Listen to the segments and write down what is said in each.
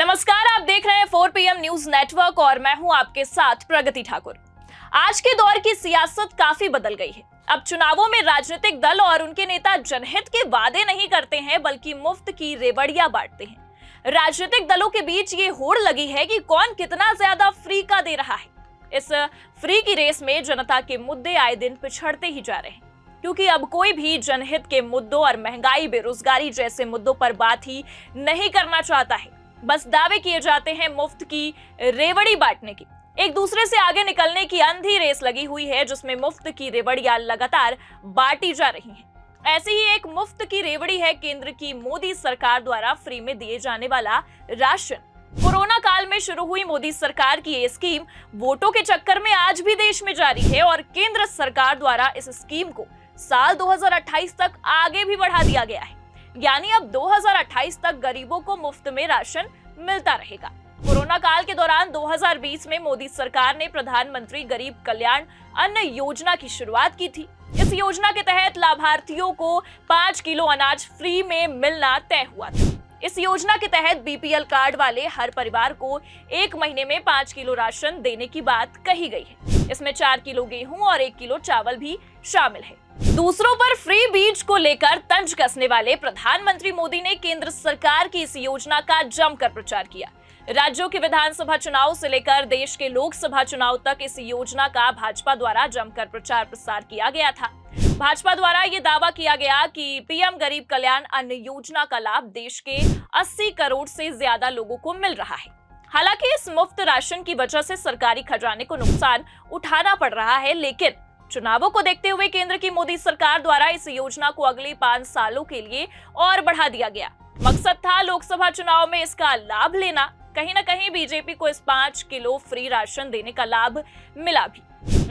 नमस्कार, आप देख रहे हैं 4 PM न्यूज नेटवर्क और मैं हूं आपके साथ प्रगति ठाकुर। आज के दौर की सियासत काफी बदल गई है। अब चुनावों में राजनीतिक दल और उनके नेता जनहित के वादे नहीं करते हैं बल्कि मुफ्त की रेवड़ियां बांटते हैं। राजनीतिक दलों के बीच ये होड़ लगी है कि कौन कितना ज्यादा फ्री का दे रहा है। इस फ्री की रेस में जनता के मुद्दे आए दिन पिछड़ते ही जा रहे हैं, क्योंकि अब कोई भी जनहित के मुद्दों और महंगाई, बेरोजगारी जैसे मुद्दों पर बात ही नहीं करना चाहता है। बस दावे किए जाते हैं मुफ्त की रेवड़ी बांटने की। एक दूसरे से आगे निकलने की अंधी रेस लगी हुई है, जिसमें मुफ्त की रेवड़ियां लगातार बांटी जा रही हैं। ऐसी ही एक मुफ्त की रेवड़ी है केंद्र की मोदी सरकार द्वारा फ्री में दिए जाने वाला राशन। कोरोना काल में शुरू हुई मोदी सरकार की ये स्कीम वोटों के चक्कर में आज भी देश में जारी है और केंद्र सरकार द्वारा इस स्कीम को साल 2028 तक आगे भी बढ़ा दिया गया है। यानी अब 2028 तक गरीबों को मुफ्त में राशन मिलता रहेगा। कोरोना काल के दौरान 2020 में मोदी सरकार ने प्रधानमंत्री गरीब कल्याण अन्न योजना की शुरुआत की थी। इस योजना के तहत लाभार्थियों को 5 किलो अनाज फ्री में मिलना तय हुआ था। इस योजना के तहत बीपीएल कार्ड वाले हर परिवार को 1 महीने में 5 किलो राशन देने की बात कही गई है। इसमें 4 किलो गेहूं और 1 किलो चावल भी शामिल है। दूसरों पर फ्री बीज को लेकर तंज कसने वाले प्रधानमंत्री मोदी ने केंद्र सरकार की इस योजना का जमकर प्रचार किया। राज्यों के विधानसभा चुनाव से लेकर देश के लोकसभा चुनाव तक इस योजना का भाजपा द्वारा जमकर प्रचार प्रसार किया गया था। भाजपा द्वारा ये दावा किया गया कि पीएम गरीब कल्याण अन्न योजना का लाभ देश के 80 करोड़ से ज्यादा लोगों को मिल रहा है। हालांकि इस मुफ्त राशन की वजह से सरकारी खजाने को नुकसान उठाना पड़ रहा है, लेकिन चुनावों को देखते हुए केंद्र की मोदी सरकार द्वारा इस योजना को अगले 5 सालों के लिए और बढ़ा दिया गया। मकसद था लोकसभा चुनाव में इसका लाभ लेना। कहीं ना कहीं बीजेपी को इस 5 किलो फ्री राशन देने का लाभ मिला भी,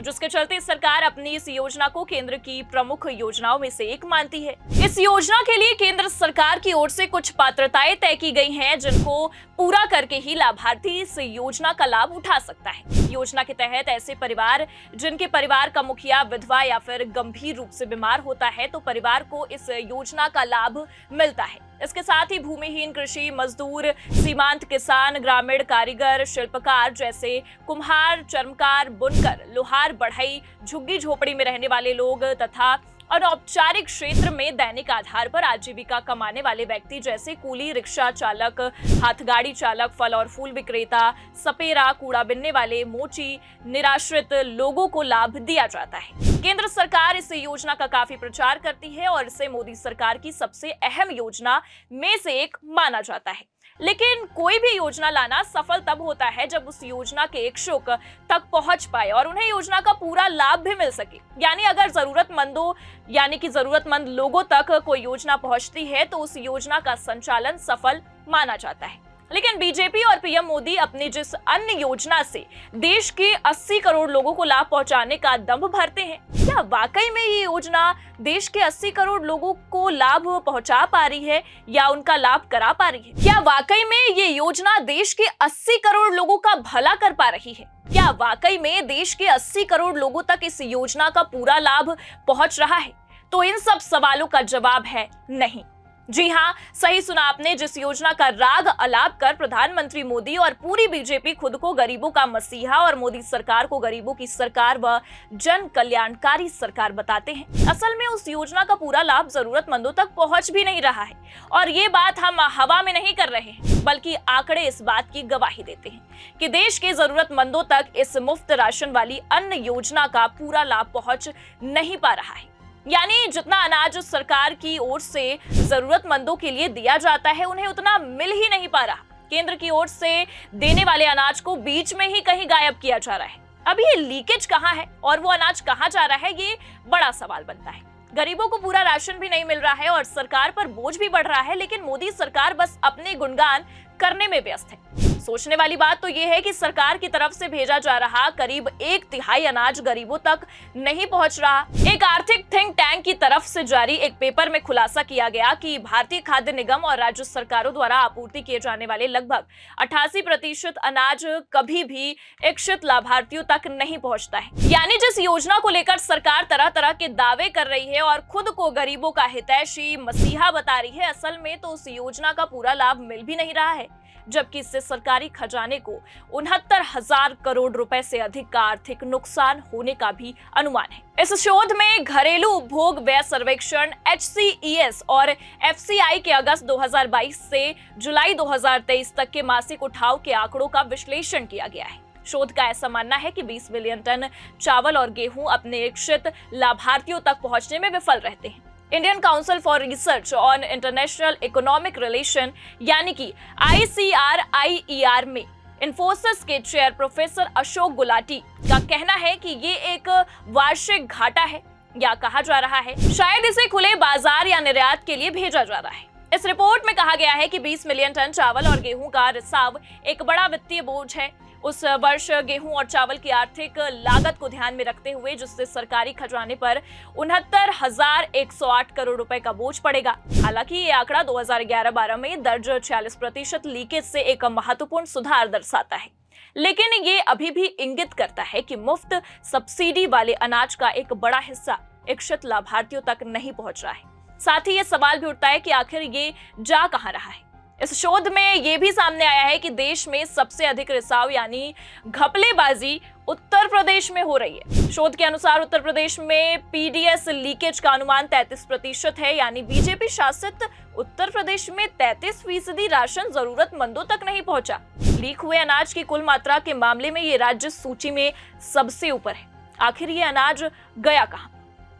जिसके चलते सरकार अपनी इस योजना को केंद्र की प्रमुख योजनाओं में से एक मानती है। इस योजना के लिए केंद्र सरकार की ओर से कुछ पात्रताएं तय की गई हैं, जिनको पूरा करके ही लाभार्थी इस योजना का लाभ उठा सकता है। योजना के तहत ऐसे परिवार जिनके परिवार का मुखिया विधवा या फिर गंभीर रूप से बीमार होता है, तो परिवार को इस योजना का लाभ मिलता है। इसके साथ ही भूमिहीन कृषि मजदूर, सीमांत किसान, ग्रामीण कारीगर, शिल्पकार जैसे कुम्हार, चर्मकार, बुनकर, लोहार, बढ़ई, झुग्गी झोपड़ी में रहने वाले लोग तथा अनौपचारिक क्षेत्र में दैनिक आधार पर आजीविका कमाने वाले व्यक्ति जैसे कूली, रिक्शा चालक, हाथगाड़ी चालक, फल और फूल विक्रेता, सपेरा, कूड़ा बिनने वाले, मोची, निराश्रित लोगों को लाभ दिया जाता है। केंद्र सरकार इस योजना का काफी प्रचार करती है और इसे मोदी सरकार की सबसे अहम योजना में से एक माना जाता है। लेकिन कोई भी योजना लाना सफल तब होता है जब उस योजना के इच्छुक तक पहुंच पाए और उन्हें योजना का पूरा लाभ भी मिल सके। यानी अगर जरूरतमंद लोगों तक कोई योजना पहुंचती है तो उस योजना का संचालन सफल माना जाता है। लेकिन बीजेपी और पीएम मोदी अपनी जिस अन्य योजना से देश के 80 करोड़ लोगों को लाभ पहुंचाने का दंभ भरते हैं, क्या वाकई में ये योजना देश के 80 करोड़ लोगों को लाभ पहुंचा पा रही है या उनका लाभ करा पा रही है? क्या वाकई में ये योजना देश के 80 करोड़ लोगों का भला कर पा रही है? क्या वाकई में देश के 80 करोड़ लोगों तक इस योजना का पूरा लाभ पहुंच रहा है? तो इन सब सवालों का जवाब है नहीं। जी हाँ, सही सुना आपने। जिस योजना का राग अलाप कर प्रधानमंत्री मोदी और पूरी बीजेपी खुद को गरीबों का मसीहा और मोदी सरकार को गरीबों की सरकार व जन कल्याणकारी सरकार बताते हैं, असल में उस योजना का पूरा लाभ जरूरतमंदों तक पहुंच भी नहीं रहा है। और ये बात हम हवा में नहीं कर रहे हैं, बल्कि आंकड़े इस बात की गवाही देते हैं कि देश के जरूरतमंदों तक इस मुफ्त राशन वाली अन्न योजना का पूरा लाभ पहुंच नहीं पा रहा है। यानी जितना अनाज सरकार की ओर से जरूरतमंदों के लिए दिया जाता है, उन्हें उतना मिल ही नहीं पा रहा। केंद्र की ओर से देने वाले अनाज को बीच में ही कहीं गायब किया जा रहा है। अब ये लीकेज कहाँ है और वो अनाज कहाँ जा रहा है, ये बड़ा सवाल बनता है। गरीबों को पूरा राशन भी नहीं मिल रहा है और सरकार पर बोझ भी बढ़ रहा है, लेकिन मोदी सरकार बस अपने गुणगान करने में व्यस्त है। सोचने वाली बात तो यह है कि सरकार की तरफ से भेजा जा रहा करीब 1/3 अनाज गरीबों तक नहीं पहुंच रहा। एक आर्थिक थिंक टैंक की तरफ से जारी एक पेपर में खुलासा किया गया कि भारतीय खाद्य निगम और राज्य सरकारों द्वारा आपूर्ति किए जाने वाले लगभग 88% अनाज कभी भी इच्छित लाभार्थियों तक नहीं पहुंचता है। यानी जिस योजना को लेकर सरकार तरह तरह के दावे कर रही है और खुद को गरीबों का हितैषी मसीहा बता रही है, असल में तो उस योजना का पूरा लाभ मिल भी नहीं रहा है, जबकि इससे सरकारी खजाने को 69,000 करोड़ रुपए से अधिक का आर्थिक नुकसान होने का भी अनुमान है। इस शोध में घरेलू उपभोग व्यय सर्वेक्षण HCES और FCI के अगस्त 2022 से जुलाई 2023 तक के मासिक उठाव के आंकड़ों का विश्लेषण किया गया है। शोध का ऐसा मानना है कि 20 मिलियन टन चावल और गेहूं अपने इच्छित लाभार्थियों तक पहुंचने में विफल रहते हैं। Indian council for research on international economic relation यानी कि ICRIER में इन्फोसिस के चेयर प्रोफेसर अशोक गुलाटी का कहना है कि ये एक वार्षिक घाटा है, या कहा जा रहा है शायद इसे खुले बाजार या निर्यात के लिए भेजा जा रहा है। इस रिपोर्ट में कहा गया है कि 20 मिलियन टन चावल और गेहूं का रिसाव एक बड़ा वित्तीय बोझ है। उस वर्ष गेहूं और चावल की आर्थिक लागत को ध्यान में रखते हुए जिससे सरकारी खजाने पर 69,108 करोड़ रुपए का बोझ पड़ेगा। हालांकि ये आंकड़ा 2011-12 में दर्ज 46% लीकेज से एक महत्वपूर्ण सुधार दर्शाता है, लेकिन ये अभी भी इंगित करता है कि मुफ्त सब्सिडी वाले अनाज का एक बड़ा हिस्सा इच्छित लाभार्थियों तक नहीं पहुंच रहा है। साथ ही ये सवाल भी उठता है कि आखिर ये जा कहां रहा है। इस शोध में यह भी सामने आया है कि देश में सबसे अधिक रिसाव यानी घपलेबाजी उत्तर प्रदेश में हो रही है। शोध के अनुसार उत्तर प्रदेश में PDS लीकेज का अनुमान 33% है, यानी बीजेपी शासित उत्तर प्रदेश में 33% राशन जरूरतमंदों तक नहीं पहुंचा। लीक हुए अनाज की कुल मात्रा के मामले में ये राज्य सूची में सबसे ऊपर है। आखिर ये अनाज गया कहां?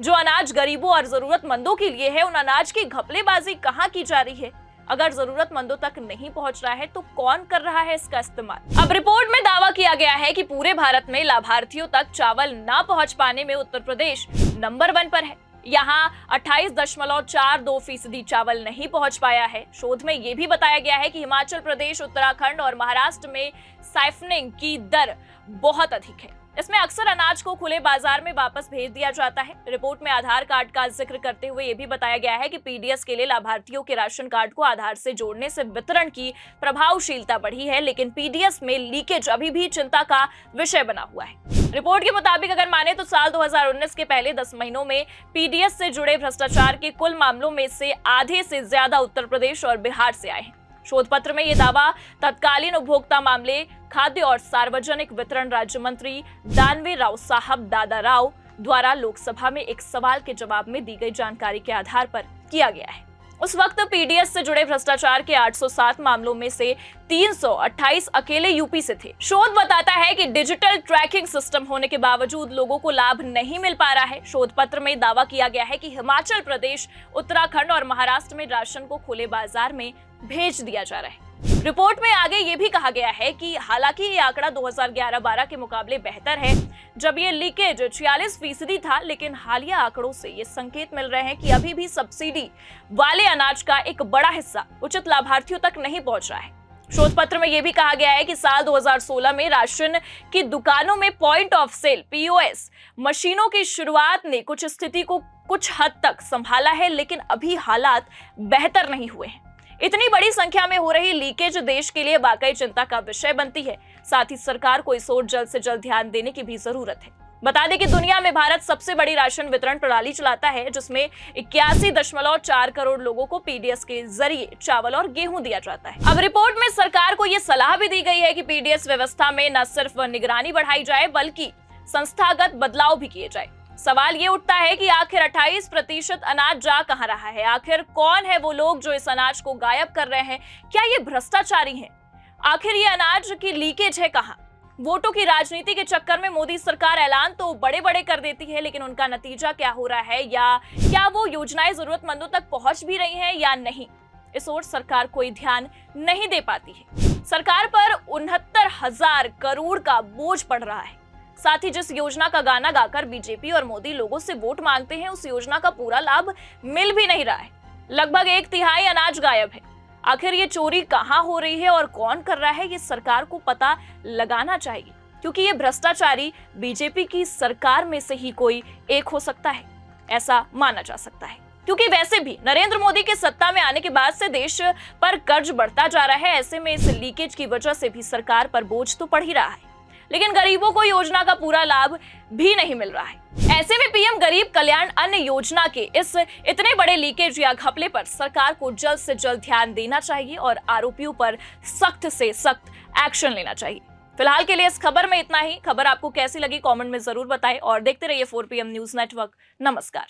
जो अनाज गरीबों और जरूरतमंदों के लिए है, उन अनाज की घपलेबाजी कहां की जा रही है? अगर जरूरतमंदों तक नहीं पहुंच रहा है तो कौन कर रहा है इसका इस्तेमाल? अब रिपोर्ट में दावा किया गया है कि पूरे भारत में लाभार्थियों तक चावल ना पहुंच पाने में उत्तर प्रदेश नंबर 1 पर है। यहाँ 28.42% चावल नहीं पहुंच पाया है। शोध में यह भी बताया गया है कि हिमाचल प्रदेश, उत्तराखंड और महाराष्ट्र में साइफनिंग की दर बहुत अधिक है। इसमें अक्सर अनाज को खुले बाजार में वापस भेज दिया जाता है। रिपोर्ट में आधार कार्ड का जिक्र करते हुए यह भी बताया गया है कि PDS के लिए लाभार्थियों के राशन कार्ड को आधार से जोड़ने से वितरण की प्रभावशीलता बढ़ी है, लेकिन PDS में लीकेज अभी भी चिंता का विषय बना हुआ है। रिपोर्ट के मुताबिक अगर माने तो साल 2019 के पहले 10 महीनों में PDS से जुड़े भ्रष्टाचार के कुल मामलों में से आधे से ज्यादा उत्तर प्रदेश और बिहार से आए हैं। शोध पत्र में यह दावा तत्कालीन उपभोक्ता मामले, खाद्य और सार्वजनिक वितरण राज्य मंत्री दानवे राव साहब दादा राव द्वारा लोकसभा में एक सवाल के जवाब में दी गई जानकारी के आधार पर किया गया है। उस वक्त PDS से जुड़े भ्रष्टाचार के 807 मामलों में से 328 अकेले यूपी से थे। शोध बताता है कि डिजिटल ट्रैकिंग सिस्टम होने के बावजूद लोगों को लाभ नहीं मिल पा रहा है। शोध पत्र में दावा किया गया है कि हिमाचल प्रदेश, उत्तराखंड और महाराष्ट्र में राशन को खुले बाजार में भेज दिया जा रहा है। रिपोर्ट में आगे ये भी कहा गया है कि हालांकि ये आंकड़ा 2011-12 के मुकाबले बेहतर है, जब ये लीकेज 46% था, लेकिन हालिया आंकड़ों से ये संकेत मिल रहे हैं कि अभी भी सब्सिडी वाले अनाज का एक बड़ा हिस्सा उचित लाभार्थियों तक नहीं पहुंच रहा है। शोध पत्र में यह भी कहा गया है कि साल 2016 में राशन की दुकानों में पॉइंट ऑफ सेल POS मशीनों की शुरुआत ने कुछ स्थिति को कुछ हद तक संभाला है, लेकिन अभी हालात बेहतर नहीं हुए हैं। इतनी बड़ी संख्या में हो रही लीकेज देश के लिए वाकई चिंता का विषय बनती है। साथ ही सरकार को इस ओर जल्द से जल्द ध्यान देने की भी जरूरत है। बता दें कि दुनिया में भारत सबसे बड़ी राशन वितरण प्रणाली चलाता है, जिसमें 81.4 करोड़ लोगों को PDS के जरिए चावल और गेहूं दिया जाता है। अब रिपोर्ट में सरकार को यह सलाह भी दी गई है कि PDS व्यवस्था में न सिर्फ निगरानी बढ़ाई जाए, बल्कि संस्थागत बदलाव भी किए जाए। सवाल ये उठता है कि आखिर 28% अनाज जा कहां रहा है? आखिर कौन है वो लोग जो इस अनाज को गायब कर रहे हैं? क्या ये भ्रष्टाचारी हैं? आखिर ये अनाज की लीकेज है कहां? वोटों की राजनीति के चक्कर में मोदी सरकार ऐलान तो बड़े बड़े कर देती है, लेकिन उनका नतीजा क्या हो रहा है, या क्या वो योजनाएं जरूरतमंदों तक पहुंच भी रही हैं या नहीं, इस ओर सरकार कोई ध्यान नहीं दे पाती है। सरकार पर 69,000 करोड़ का बोझ पड़ रहा है। साथ ही जिस योजना का गाना गाकर बीजेपी और मोदी लोगों से वोट मांगते हैं, उस योजना का पूरा लाभ मिल भी नहीं रहा है। लगभग 1/3 अनाज गायब है। आखिर ये चोरी कहां हो रही है और कौन कर रहा है, ये सरकार को पता लगाना चाहिए, क्योंकि ये भ्रष्टाचारी बीजेपी की सरकार में से ही कोई एक हो सकता है, ऐसा माना जा सकता है। क्योंकि वैसे भी नरेंद्र मोदी के सत्ता में आने के बाद से देश पर कर्ज बढ़ता जा रहा है। ऐसे में इस लीकेज की वजह से भी सरकार पर बोझ तो पड़ ही रहा है, लेकिन गरीबों को योजना का पूरा लाभ भी नहीं मिल रहा है। ऐसे में पीएम गरीब कल्याण अन्न योजना के इस इतने बड़े लीकेज या घपले पर सरकार को जल्द से जल्द ध्यान देना चाहिए और आरोपियों पर सख्त से सख्त एक्शन लेना चाहिए। फिलहाल के लिए इस खबर में इतना ही। खबर आपको कैसी लगी कमेंट में जरूर बताएं और देखते रहिए 4 PM न्यूज नेटवर्क। नमस्कार।